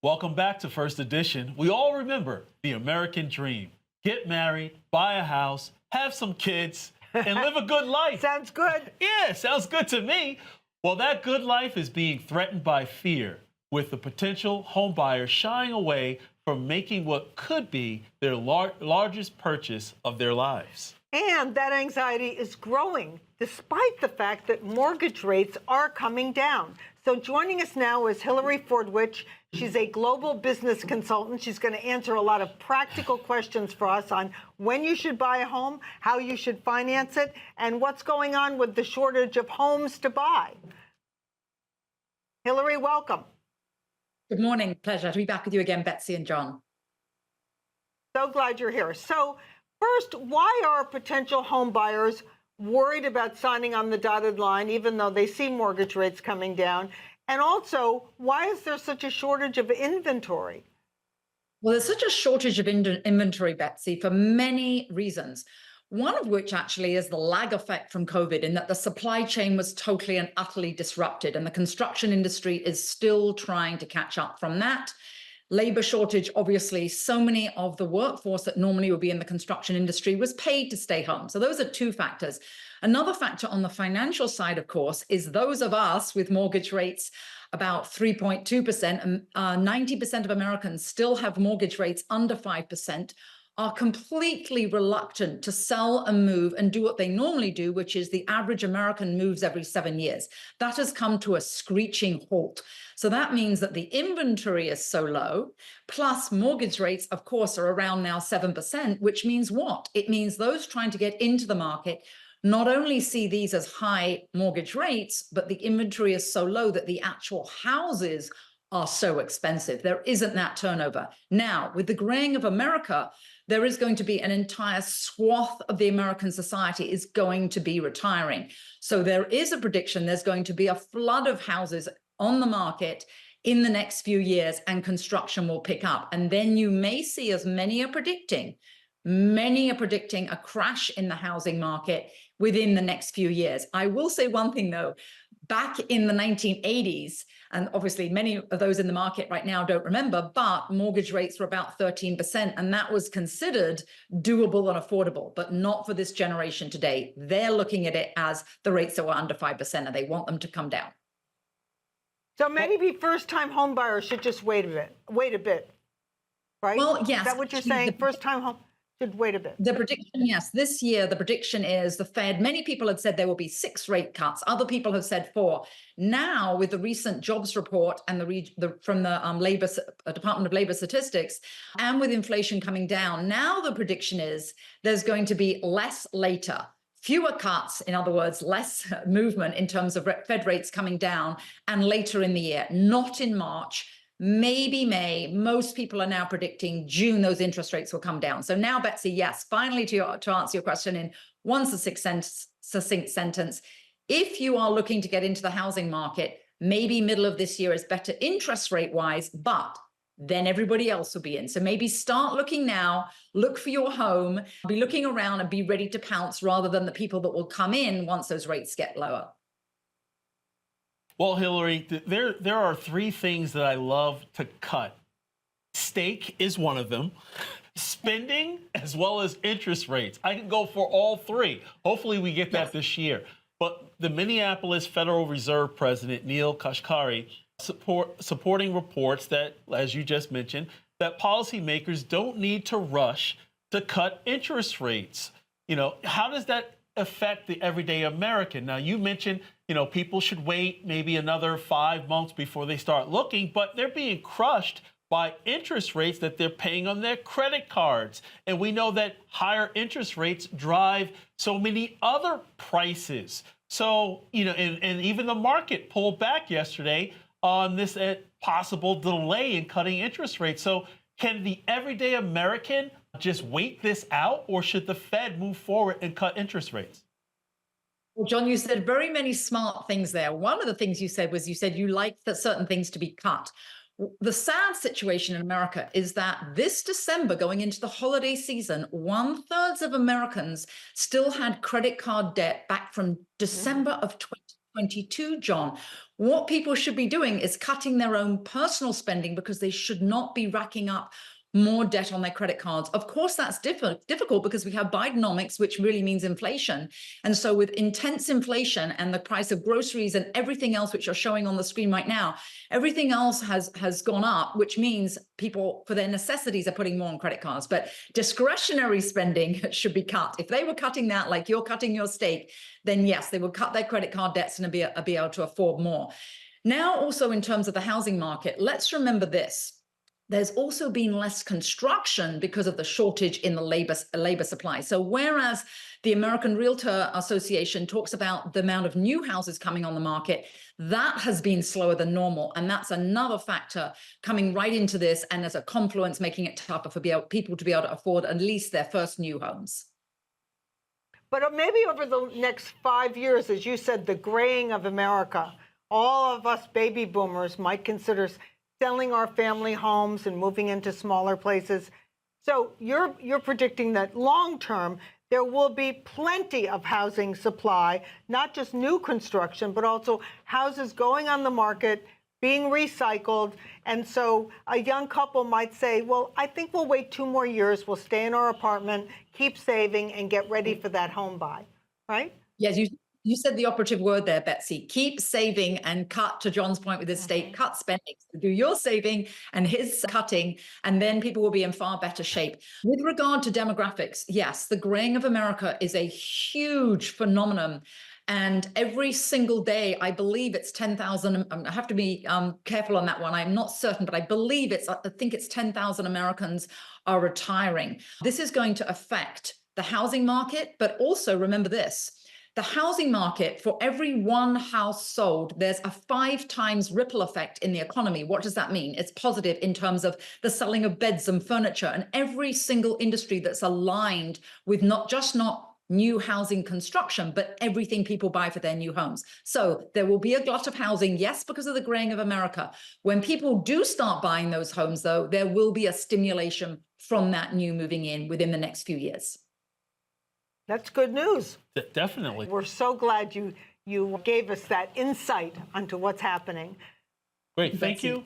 Welcome back to First Edition. We all remember the American dream. Get married, buy a house, have some kids, and live a good life. Sounds good. Yeah, sounds good to me. Well, that good life is being threatened by fear, with the potential home buyer shying away from making what could be their largest purchase of their lives. And that anxiety is growing despite the fact that mortgage rates are coming down. So joining us now is Hillary Fordwich. She's a global business consultant. She's going to answer a lot of practical questions for us on when you should buy a home, how you should finance it, and what's going on with the shortage of homes to buy. Hillary, welcome. Good morning. Pleasure to be back with you again, Betsy and John. So glad you're here. So first, why are potential home buyers worried about signing on the dotted line, even though they see mortgage rates coming down? And also, why is there such a shortage of inventory? Well, there's such a shortage of inventory, Betsy, for many reasons. One of which actually is the lag effect from COVID, in that the supply chain was totally and utterly disrupted, and the construction industry is still trying to catch up from that. Labor shortage, obviously, so many of the workforce that normally would be in the construction industry was paid to stay home. So those are two factors. Another factor on the financial side, of course, is those of us with mortgage rates about 3.2%, and 90% of Americans still have mortgage rates under 5%, are completely reluctant to sell and move and do what they normally do, which is the average American moves every 7 years. That has come to a screeching halt. So that means that the inventory is so low, plus mortgage rates, of course, are around now 7%, which means what? It means those trying to get into the market not only see these as high mortgage rates, but the inventory is so low that the actual houses are so expensive. There isn't that turnover. Now, with the graying of America, there is going to be an entire swath of the American society is going to be retiring. So there is a prediction there's going to be a flood of houses on the market in the next few years, and construction will pick up. And then you may see, as many are predicting a crash in the housing market within the next few years. I will say one thing, though. Back in the 1980s, and obviously many of those in the market right now don't remember, but mortgage rates were about 13%, and that was considered doable and affordable, but not for this generation today. They're looking at it as the rates that were under 5%, and they want them to come down. So maybe first-time home buyers should just wait a bit, right? Well, yes. Is that what you're saying? First-time home should wait a bit. The prediction, yes, this year, the prediction is the Fed. Many people had said there will be 6 rate cuts. Other people have said 4. Now, with the recent jobs report and from the Department of Labor Statistics, and with inflation coming down, now the prediction is there's going to be less later. Fewer cuts, in other words, less movement in terms of Fed rates coming down, and later in the year, not in March. Maybe May. Most people are now predicting June those interest rates will come down. So now, Betsy, yes, finally to answer your question in one succinct sentence, if you are looking to get into the housing market, maybe middle of this year is better interest rate wise, but then everybody else will be in. So maybe start looking now, look for your home, be looking around and be ready to pounce, rather than the people that will come in once those rates get lower. Well, Hillary, there are 3 things that I love to cut. Steak is one of them. Spending, as well as interest rates. I can go for all 3. Hopefully we get that this year. But the Minneapolis Federal Reserve President, Neil Kashkari, supporting reports that, as you just mentioned, that policymakers don't need to rush to cut interest rates. You know, how does that affect the everyday American? Now, you mentioned, people should wait maybe another 5 months before they start looking, but they're being crushed by interest rates that they're paying on their credit cards. And we know that higher interest rates drive so many other prices. So, and even the market pulled back yesterday on this possible delay in cutting interest rates. So can the everyday American just wait this out, or should the Fed move forward and cut interest rates? Well, John, you said very many smart things there. One of the things you said was you like that certain things to be cut. The sad situation in America is that this December, going into the holiday season, 1/3 of Americans still had credit card debt back from December of 2020. 2022, John. What people should be doing is cutting their own personal spending because they should not be racking up more debt on their credit cards. Of course, that's difficult because we have Bidenomics, which really means inflation. And so with intense inflation and the price of groceries and everything else, which you're showing on the screen right now, everything else has gone up, which means people, for their necessities, are putting more on credit cards. But discretionary spending should be cut. If they were cutting that like you're cutting your steak, then yes, they would cut their credit card debts and be able to afford more. Now, also in terms of the housing market, let's remember this. There's also been less construction because of the shortage in the labor supply. So whereas the American Realtor Association talks about the amount of new houses coming on the market, that has been slower than normal. And that's another factor coming right into this, and as a confluence, making it tougher for people to be able to afford at least their first new homes. But maybe over the next 5 years, as you said, the graying of America, all of us baby boomers might consider selling our family homes and moving into smaller places. So you're predicting that long term, there will be plenty of housing supply, not just new construction, but also houses going on the market, being recycled. And so a young couple might say, well, I think we'll wait 2 more years. We'll stay in our apartment, keep saving, and get ready for that home buy, right? Yes, you said the operative word there, Betsy. Keep saving and cut, to John's point with his state, cut spending. So do your saving and his cutting, and then people will be in far better shape. With regard to demographics, yes, the graying of America is a huge phenomenon. And every single day, I believe it's 10,000. I have to be careful on that one. I'm not certain, but I think it's 10,000 Americans are retiring. This is going to affect the housing market, but also remember this. The housing market, for every one house sold, there's a 5 times ripple effect in the economy. What does that mean? It's positive in terms of the selling of beds and furniture and every single industry that's aligned with not new housing construction, but everything people buy for their new homes. So there will be a glut of housing, yes, because of the graying of America. When people do start buying those homes, though, there will be a stimulation from that new moving in within the next few years. That's good news. Definitely. We're so glad you gave us that insight onto what's happening. Great. Thank you.